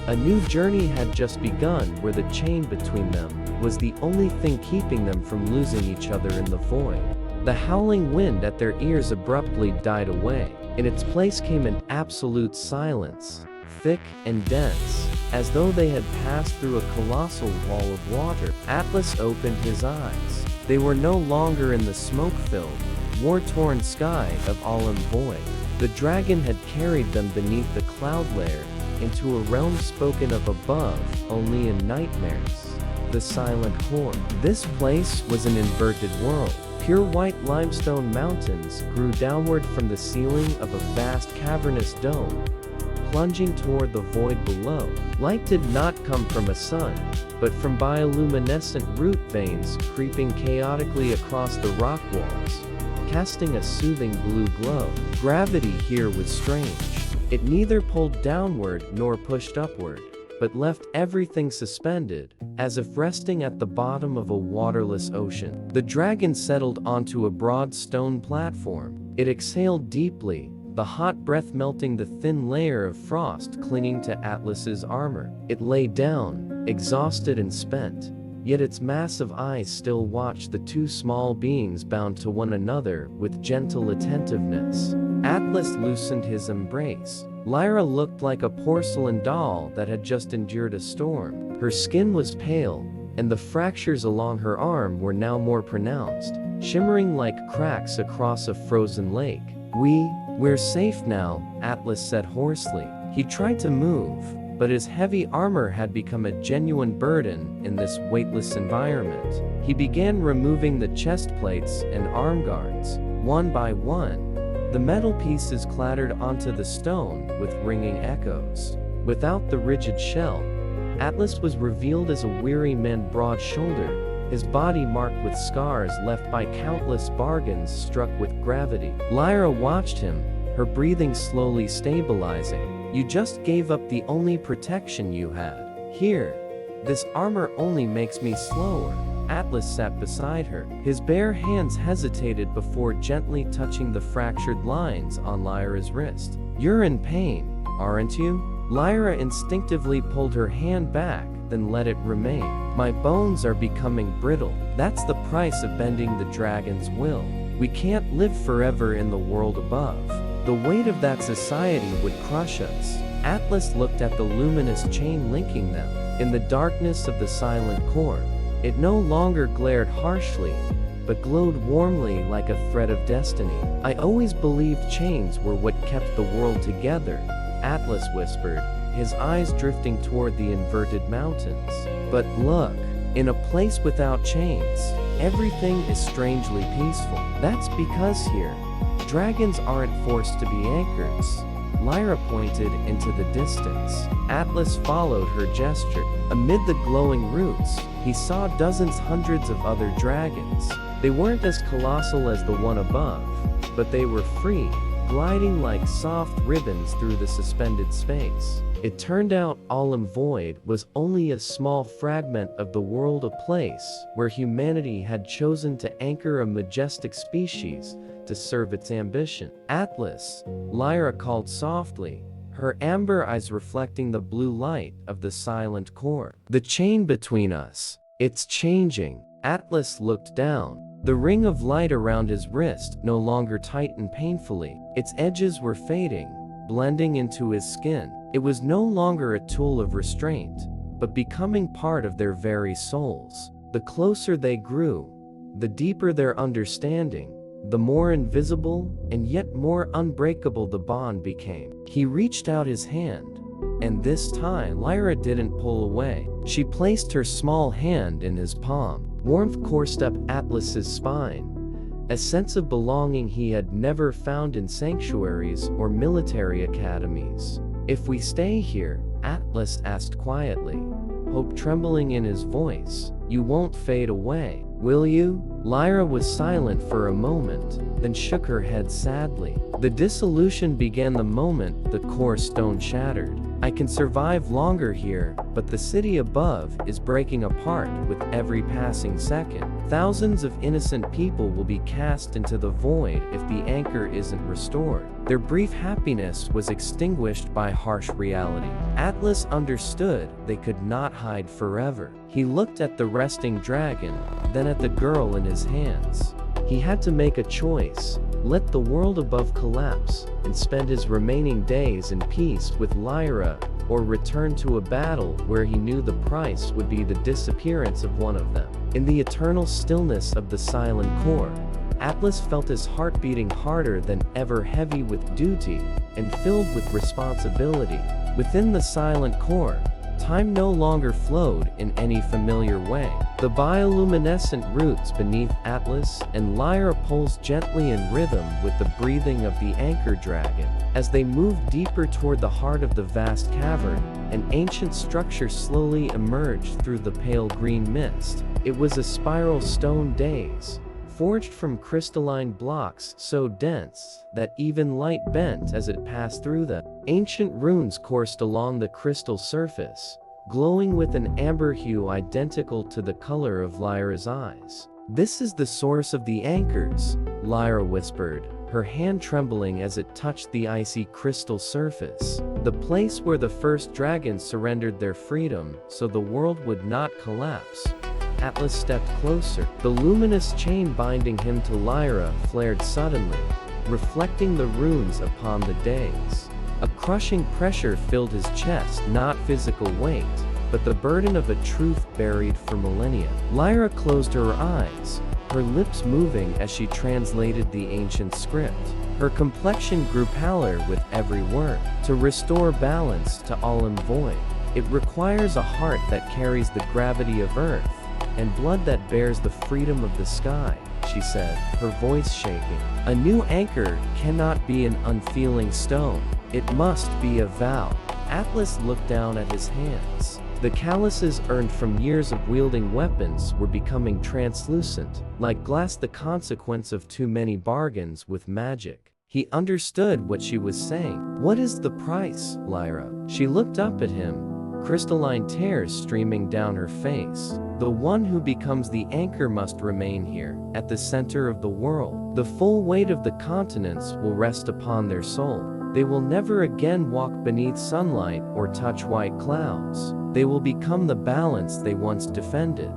A new journey had just begun where the chain between them was the only thing keeping them from losing each other in the void. The howling wind at their ears abruptly died away. In its place came an absolute silence, thick and dense, as though they had passed through a colossal wall of water. Atlas opened his eyes. They were no longer in the smoke-filled, war-torn sky of Olym-Void. The dragon had carried them beneath the cloud layer, into a realm spoken of above only in nightmares. The Silent Core. This place was an inverted world. Pure white limestone mountains grew downward from the ceiling of a vast cavernous dome, plunging toward the void below. Light did not come from a sun, but from bioluminescent root veins creeping chaotically across the rock walls, casting a soothing blue glow. Gravity here was strange. It neither pulled downward nor pushed upward, but left everything suspended, as if resting at the bottom of a waterless ocean. The dragon settled onto a broad stone platform. It exhaled deeply, the hot breath melting the thin layer of frost clinging to Atlas's armor. It lay down, exhausted and spent, yet its massive eyes still watched the two small beings bound to one another with gentle attentiveness. Atlas loosened his embrace. Lyra looked like a porcelain doll that had just endured a storm. Her skin was pale, and the fractures along her arm were now more pronounced, shimmering like cracks across a frozen lake. We're safe now, Atlas said hoarsely. He tried to move, but his heavy armor had become a genuine burden in this weightless environment. He began removing the chest plates and arm guards, one by one. The metal pieces clattered onto the stone with ringing echoes. Without the rigid shell, Atlas was revealed as a weary man, broad-shouldered, his body marked with scars left by countless bargains struck with gravity. Lyra watched him, her breathing slowly stabilizing. You just gave up the only protection you had. Here, this armor only makes me slower. Atlas sat beside her. His bare hands hesitated before gently touching the fractured lines on Lyra's wrist. You're in pain, aren't you? Lyra instinctively pulled her hand back, then let it remain. My bones are becoming brittle. That's the price of bending the dragon's will. We can't live forever in the world above. The weight of that society would crush us. Atlas looked at the luminous chain linking them. In the darkness of the Silent Core, it no longer glared harshly, but glowed warmly like a thread of destiny. I always believed chains were what kept the world together, Atlas whispered, his eyes drifting toward the inverted mountains. But look, in a place without chains, everything is strangely peaceful. That's because here, dragons aren't forced to be anchors. Lyra pointed into the distance. Atlas followed her gesture. Amid the glowing roots, he saw dozens, hundreds of other dragons. They weren't as colossal as the one above, but they were free, gliding like soft ribbons through the suspended space. It turned out Olym-Void was only a small fragment of the world, a place where humanity had chosen to anchor a majestic species to serve its ambition. Atlas, Lyra called softly, her amber eyes reflecting the blue light of the Silent Core. The chain between us, it's changing. Atlas looked down. The ring of light around his wrist no longer tightened painfully. Its edges were fading, blending into his skin. It was no longer a tool of restraint, but becoming part of their very souls. The closer they grew, the deeper their understanding, the more invisible and yet more unbreakable the bond became. He reached out his hand, and this time Lyra didn't pull away. She placed her small hand in his palm. Warmth coursed up Atlas's spine, a sense of belonging he had never found in sanctuaries or military academies. If we stay here, Atlas asked quietly, hope trembling in his voice, you won't fade away, will you? Lyra was silent for a moment, then shook her head sadly. The dissolution began the moment the core stone shattered. I can survive longer here, but the city above is breaking apart with every passing second. Thousands of innocent people will be cast into the void if the anchor isn't restored. Their brief happiness was extinguished by harsh reality. Atlas understood they could not hide forever. He looked at the resting dragon, then at the girl in his hands. He had to make a choice: let the world above collapse and spend his remaining days in peace with Lyra, or return to a battle where he knew the price would be the disappearance of one of them. In the eternal stillness of the silent core, Atlas felt his heart beating harder than ever, heavy with duty and filled with responsibility. Within the silent core, time no longer flowed in any familiar way. The bioluminescent roots beneath Atlas and Lyra pulsed gently in rhythm with the breathing of the anchor dragon. As they moved deeper toward the heart of the vast cavern, an ancient structure slowly emerged through the pale green mist. It was a spiral stone dais, forged from crystalline blocks so dense that even light bent as it passed through them. Ancient runes coursed along the crystal surface, glowing with an amber hue identical to the color of Lyra's eyes. "This is the source of the anchors," Lyra whispered, her hand trembling as it touched the icy crystal surface. "The place where the first dragons surrendered their freedom so the world would not collapse." Atlas stepped closer. The luminous chain binding him to Lyra flared suddenly, reflecting the runes upon the dais. A crushing pressure filled his chest, not physical weight, but the burden of a truth buried for millennia. Lyra closed her eyes, her lips moving as she translated the ancient script. Her complexion grew paler with every word. "To restore balance to Olym-Void, it requires a heart that carries the gravity of earth, and blood that bears the freedom of the sky," she said, her voice shaking. "A new anchor cannot be an unfeeling stone. It must be a vow." Atlas looked down at his hands. The calluses earned from years of wielding weapons were becoming translucent, like glass, the consequence of too many bargains with magic. He understood what she was saying. "What is the price, Lyra?" She looked up at him, crystalline tears streaming down her face. "The one who becomes the anchor must remain here, at the center of the world. The full weight of the continents will rest upon their soul. They will never again walk beneath sunlight or touch white clouds. They will become the balance they once defended."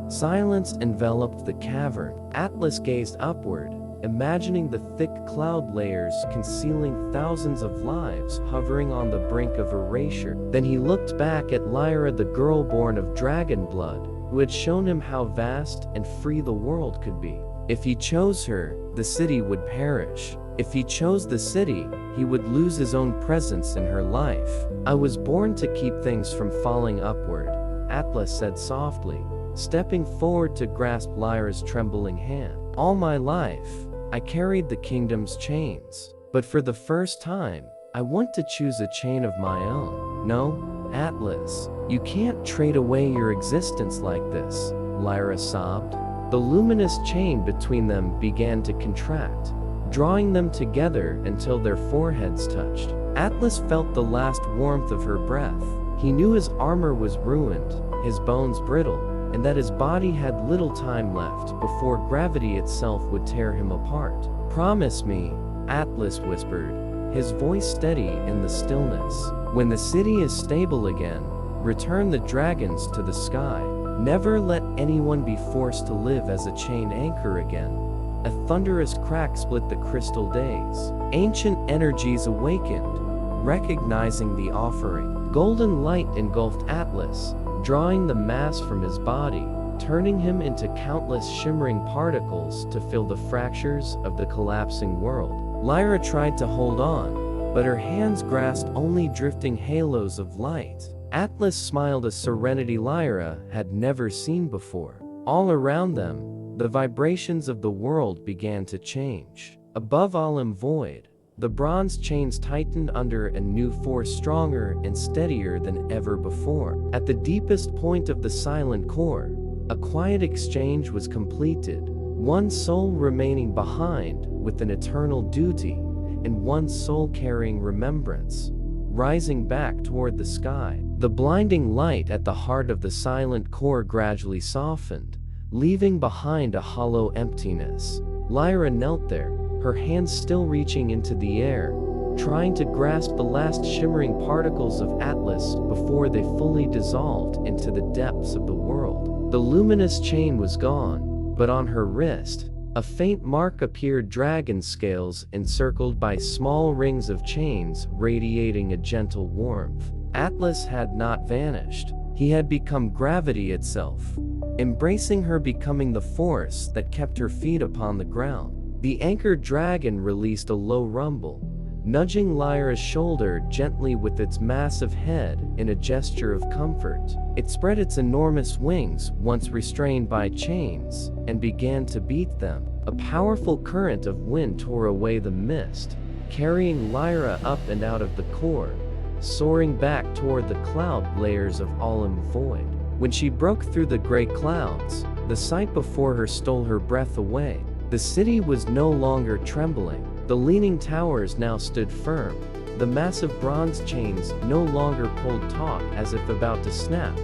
Silence enveloped the cavern. Atlas gazed upward, imagining the thick cloud layers concealing thousands of lives hovering on the brink of erasure. Then he looked back at Lyra, the girl born of dragon blood, who had shown him how vast and free the world could be. If he chose her, the city would perish. If he chose the city, he would lose his own presence in her life. "I was born to keep things from falling upward," Atlas said softly, stepping forward to grasp Lyra's trembling hand. "All my life, I carried the kingdom's chains. But for the first time, I want to choose a chain of my own." "No, Atlas, you can't trade away your existence like this," Lyra sobbed. The luminous chain between them began to contract, drawing them together until their foreheads touched. Atlas felt the last warmth of her breath. He knew his armor was ruined, his bones brittle, and that his body had little time left before gravity itself would tear him apart. "Promise me," Atlas whispered, his voice steady in the stillness. "When the city is stable again, return the dragons to the sky. Never let anyone be forced to live as a chain anchor again." A thunderous crack split the crystal days. Ancient energies awakened, recognizing the offering. Golden light engulfed Atlas, drawing the mass from his body, turning him into countless shimmering particles to fill the fractures of the collapsing world. Lyra tried to hold on, but her hands grasped only drifting halos of light. Atlas smiled, a serenity Lyra had never seen before. All around them, the vibrations of the world began to change. Above Olym-Void, the bronze chains tightened under a new force, stronger and steadier than ever before. At the deepest point of the silent core, a quiet exchange was completed. one soul remaining behind with an eternal duty, and one soul carrying remembrance, rising back toward the sky. The blinding light at the heart of the silent core gradually softened, leaving behind a hollow emptiness. Lyra knelt there, her hands still reaching into the air, trying to grasp the last shimmering particles of Atlas before they fully dissolved into the depths of the world. The luminous chain was gone, but on her wrist, a faint mark appeared, dragon scales encircled by small rings of chains radiating a gentle warmth. Atlas had not vanished. He had become gravity itself, embracing her, becoming the force that kept her feet upon the ground. The anchored dragon released a low rumble, nudging Lyra's shoulder gently with its massive head in a gesture of comfort. It spread its enormous wings, once restrained by chains, and began to beat them. A powerful current of wind tore away the mist, carrying Lyra up and out of the core, soaring back toward the cloud layers of Olym-Void. When she broke through the gray clouds, the sight before her stole her breath away. The city was no longer trembling. The leaning towers now stood firm. The massive bronze chains no longer pulled taut as if about to snap,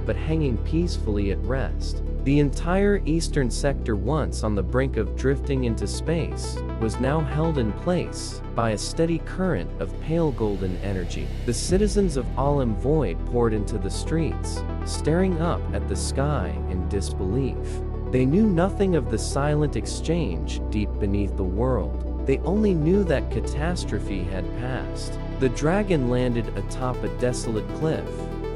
but hanging peacefully at rest. The entire eastern sector, once on the brink of drifting into space, was now held in place by a steady current of pale golden energy. The citizens of Olym-Void poured into the streets, staring up at the sky in disbelief. They knew nothing of the silent exchange deep beneath the world. They only knew that catastrophe had passed. The dragon landed atop a desolate cliff,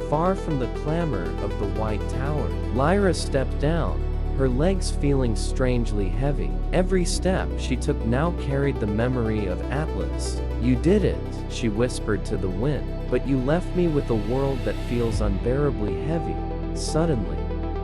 far from the clamor of the White Tower. Lyra stepped down, her legs feeling strangely heavy. Every step she took now carried the memory of Atlas. "You did it," she whispered to the wind, "but you left me with a world that feels unbearably heavy." Suddenly,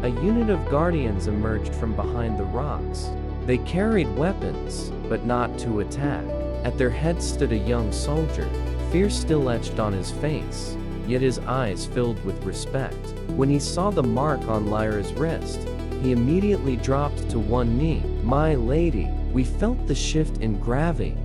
a unit of guardians emerged from behind the rocks. They carried weapons, but not to attack. At their head stood a young soldier, fear still etched on his face, yet his eyes filled with respect. When he saw the mark on Lyra's wrist, he immediately dropped to one knee. "My lady, we felt the shift in gravity,"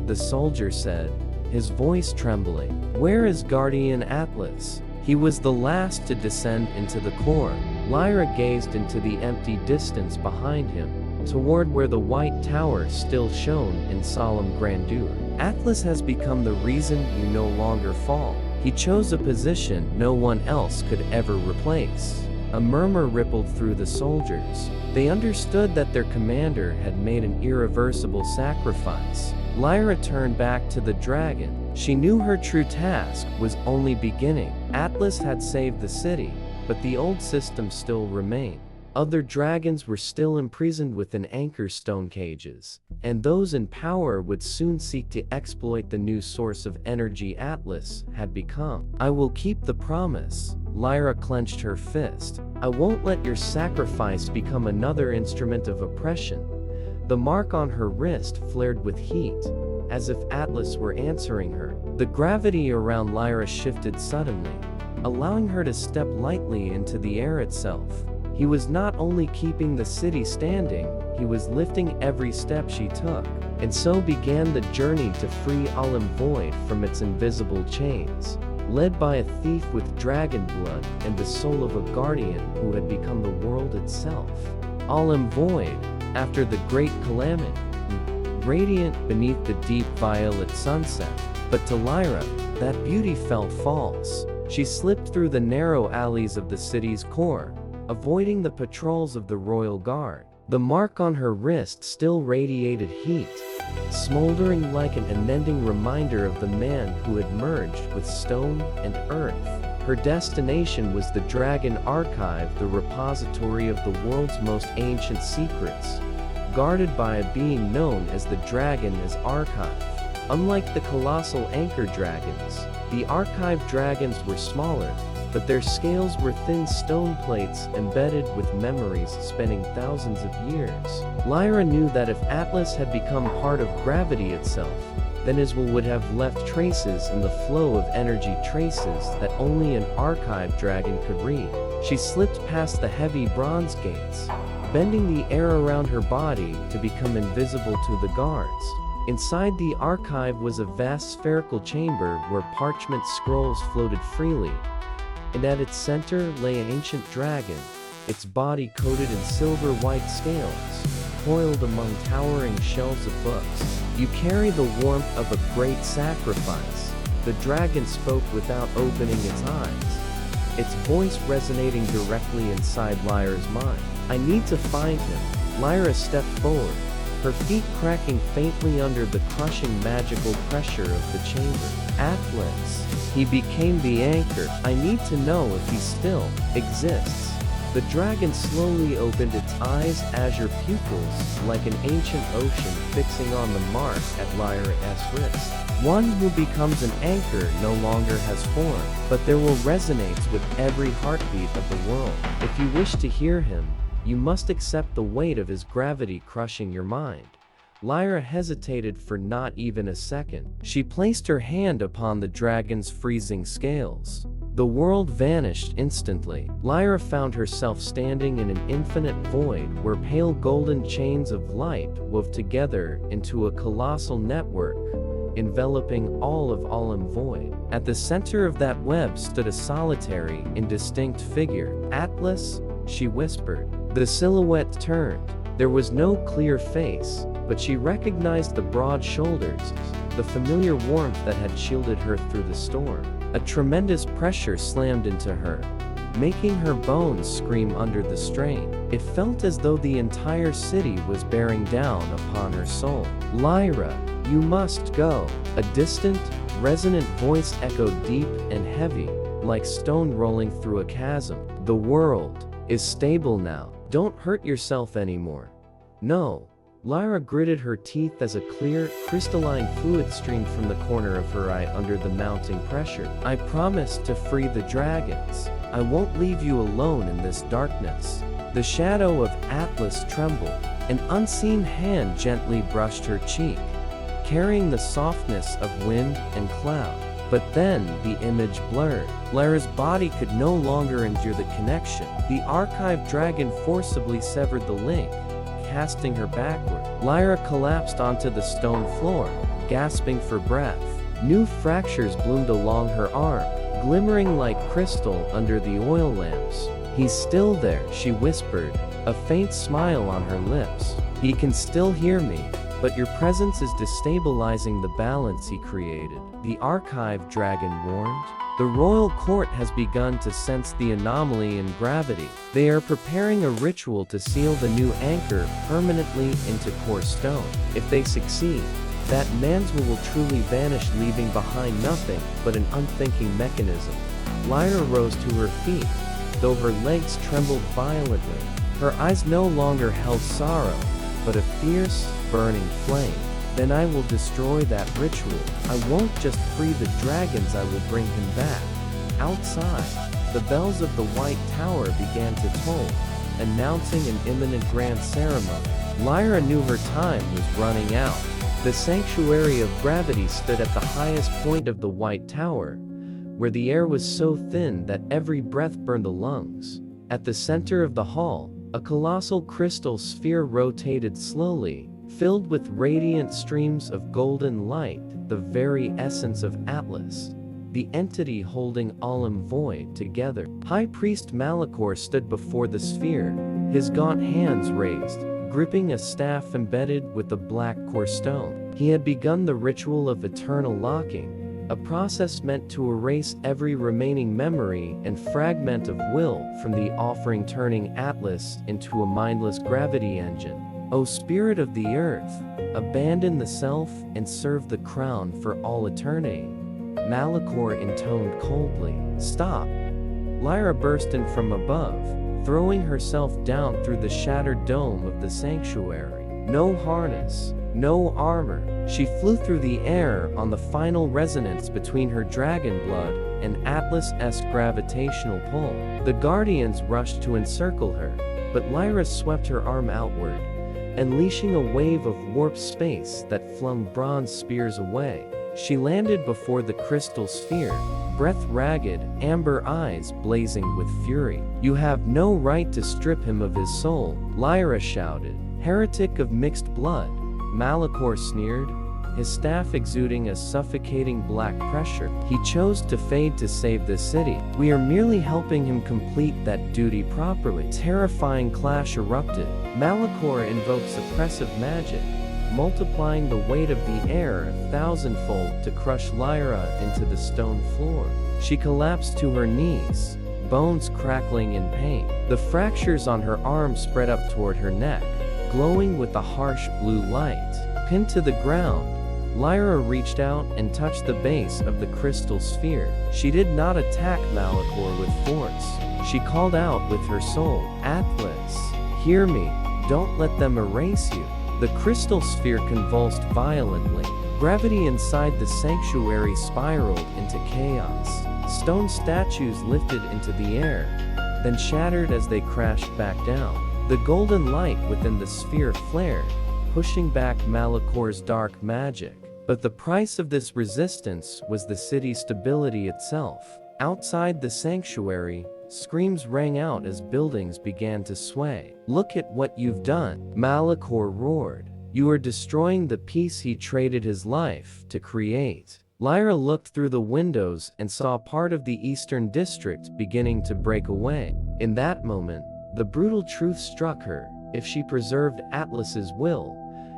the soldier said, his voice trembling. "Where is Guardian Atlas?" He was the last to descend into the core. Lyra gazed into the empty distance behind him, toward where the White Tower still shone in solemn grandeur. "Atlas has become the reason you no longer fall. He chose a position no one else could ever replace." A murmur rippled through the soldiers. They understood that their commander had made an irreversible sacrifice. Lyra turned back to the dragon. She knew her true task was only beginning. Atlas had saved the city, but the old system still remained. Other dragons were still imprisoned within anchor stone cages, and those in power would soon seek to exploit the new source of energy Atlas had become. "I will keep the promise." Lyra clenched her fist. "I won't let your sacrifice become another instrument of oppression." The mark on her wrist flared with heat, as if Atlas were answering her. The gravity around Lyra shifted suddenly, allowing her to step lightly into the air itself. He was not only keeping the city standing, he was lifting every step she took. And so began the journey to free Olym-Void from its invisible chains, led by a thief with dragon blood and the soul of a guardian who had become the world itself. Olym-Void, after the great calamity, radiant beneath the deep violet sunset. But to Lyra, that beauty felt false. She slipped through the narrow alleys of the city's core, avoiding the patrols of the royal guard. The mark on her wrist still radiated heat, smoldering like an unending reminder of the man who had merged with stone and earth. Her destination was the Dragon Archive, the repository of the world's most ancient secrets, guarded by a being known as the Dragon as Archive. Unlike the colossal anchor dragons, the Archive dragons were smaller, but their scales were thin stone plates embedded with memories spanning thousands of years. Lyra knew that if Atlas had become part of gravity itself, then his will would have left traces in the flow of energy, traces that only an Archive dragon could read. She slipped past the heavy bronze gates, bending the air around her body to become invisible to the guards. Inside the archive was a vast spherical chamber where parchment scrolls floated freely, and at its center lay an ancient dragon, its body coated in silver-white scales, coiled among towering shelves of books. "You carry the warmth of a great sacrifice," the dragon spoke without opening its eyes, its voice resonating directly inside Lyra's mind. "I need to find him." Lyra stepped forward, her feet cracking faintly under the crushing magical pressure of the chamber. "Atlas." He became the anchor. "I need to know if he still exists." The dragon slowly opened its eyes, azure pupils, like an ancient ocean fixing on the mark at Lyra's wrist. "One who becomes an anchor no longer has form, but there will resonate with every heartbeat of the world. If you wish to hear him, you must accept the weight of his gravity crushing your mind." Lyra hesitated for not even a second. She placed her hand upon the dragon's freezing scales. The world vanished instantly. Lyra found herself standing in an infinite void where pale golden chains of light wove together into a colossal network, enveloping all of Olym-Void. At the center of that web stood a solitary, indistinct figure. "Atlas," she whispered. The silhouette turned. There was no clear face, but she recognized the broad shoulders, the familiar warmth that had shielded her through the storm. A tremendous pressure slammed into her, making her bones scream under the strain. It felt as though the entire city was bearing down upon her soul. "Lyra, you must go." A distant, resonant voice echoed deep and heavy, like stone rolling through a chasm. "The world is stable now. Don't hurt yourself anymore." "No." Lyra gritted her teeth as a clear, crystalline fluid streamed from the corner of her eye under the mounting pressure. "I promise to free the dragons. I won't leave you alone in this darkness." The shadow of Atlas trembled. An unseen hand gently brushed her cheek, carrying the softness of wind and cloud. But then the image blurred. Lyra's body could no longer endure the connection. The archive dragon forcibly severed the link, casting her backward. Lyra collapsed onto the stone floor, gasping for breath. New fractures bloomed along her arm, glimmering like crystal under the oil lamps. "He's still there," she whispered, a faint smile on her lips. "He can still hear me, but your presence is destabilizing the balance he created," the archive dragon warned. "The royal court has begun to sense the anomaly in gravity. They are preparing a ritual to seal the new anchor permanently into core stone. If they succeed, that mantle will truly vanish, leaving behind nothing but an unthinking mechanism." Lyra rose to her feet, though her legs trembled violently. Her eyes no longer held sorrow, but a fierce, burning flame. "Then I will destroy that ritual. I won't just free the dragons, I will bring him back." Outside, the bells of the White Tower began to toll, announcing an imminent grand ceremony. Lyra knew her time was running out. The sanctuary of gravity stood at the highest point of the White Tower, where the air was so thin that every breath burned the lungs. At the center of the hall, a colossal crystal sphere rotated slowly, filled with radiant streams of golden light, the very essence of Atlas, the entity holding Olym-Void together. High Priest Malachor stood before the sphere, his gaunt hands raised, gripping a staff embedded with the black core stone. He had begun the ritual of eternal locking, a process meant to erase every remaining memory and fragment of will from the offering, turning Atlas into a mindless gravity engine. "O spirit of the earth, abandon the self and serve the crown for all eternity," Malachor intoned coldly. "Stop!" Lyra burst in from above, throwing herself down through the shattered dome of the sanctuary. No harness, no armor. She flew through the air on the final resonance between her dragon blood and Atlas-esque gravitational pull. The guardians rushed to encircle her, but Lyra swept her arm outward, unleashing a wave of warped space that flung bronze spears away. She landed before the crystal sphere, breath ragged, amber eyes blazing with fury. "You have no right to strip him of his soul," Lyra shouted. "Heretic of mixed blood," Malachor sneered, his staff exuding a suffocating black pressure. "He chose to fade to save the city. We are merely helping him complete that duty properly." Terrifying clash erupted. Malachor invoked suppressive magic, multiplying the weight of the air 1,000-fold to crush Lyra into the stone floor. She collapsed to her knees, bones crackling in pain. The fractures on her arm spread up toward her neck, glowing with a harsh blue light. Pinned to the ground, Lyra reached out and touched the base of the crystal sphere. She did not attack Malachor with force. She called out with her soul, "Atlas, hear me, don't let them erase you." The crystal sphere convulsed violently. Gravity inside the sanctuary spiraled into chaos. Stone statues lifted into the air, then shattered as they crashed back down. The golden light within the sphere flared, pushing back Malachor's dark magic. But the price of this resistance was the city's stability itself. Outside the sanctuary, screams rang out as buildings began to sway. "Look at what you've done," Malachor roared. "You are destroying the peace he traded his life to create." Lyra looked through the windows and saw part of the eastern district beginning to break away. In that moment, the brutal truth struck her. If she preserved Atlas's will,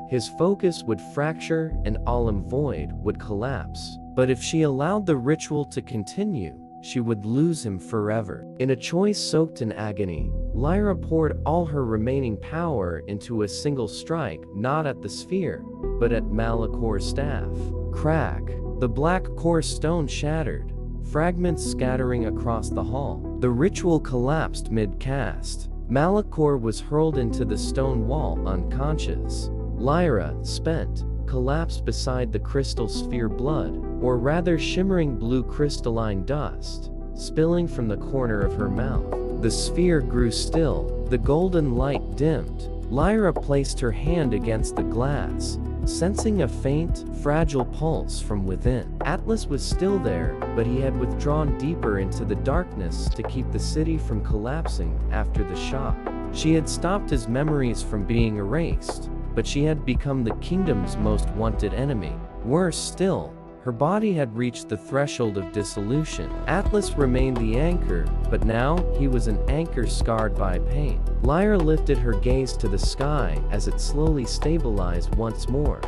his focus would fracture and Olym-Void would collapse. But if she allowed the ritual to continue, she would lose him forever. In a choice soaked in agony, Lyra poured all her remaining power into a single strike, not at the sphere, but at Malachor's staff. Crack! The black core stone shattered, fragments scattering across the hall. The ritual collapsed mid-cast. Malachor was hurled into the stone wall unconscious. Lyra, spent, collapsed beside the crystal sphere, blood, or rather shimmering blue crystalline dust, spilling from the corner of her mouth. The sphere grew still, the golden light dimmed. Lyra placed her hand against the glass, sensing a faint, fragile pulse from within. Atlas was still there, but he had withdrawn deeper into the darkness to keep the city from collapsing after the shock. She had stopped his memories from being erased, but she had become the kingdom's most wanted enemy. Worse still, her body had reached the threshold of dissolution. Atlas remained the anchor, but now he was an anchor scarred by pain. Lyra lifted her gaze to the sky as it slowly stabilized once more,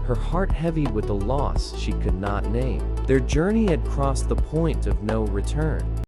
her heart heavy with a loss she could not name. Their journey had crossed the point of no return.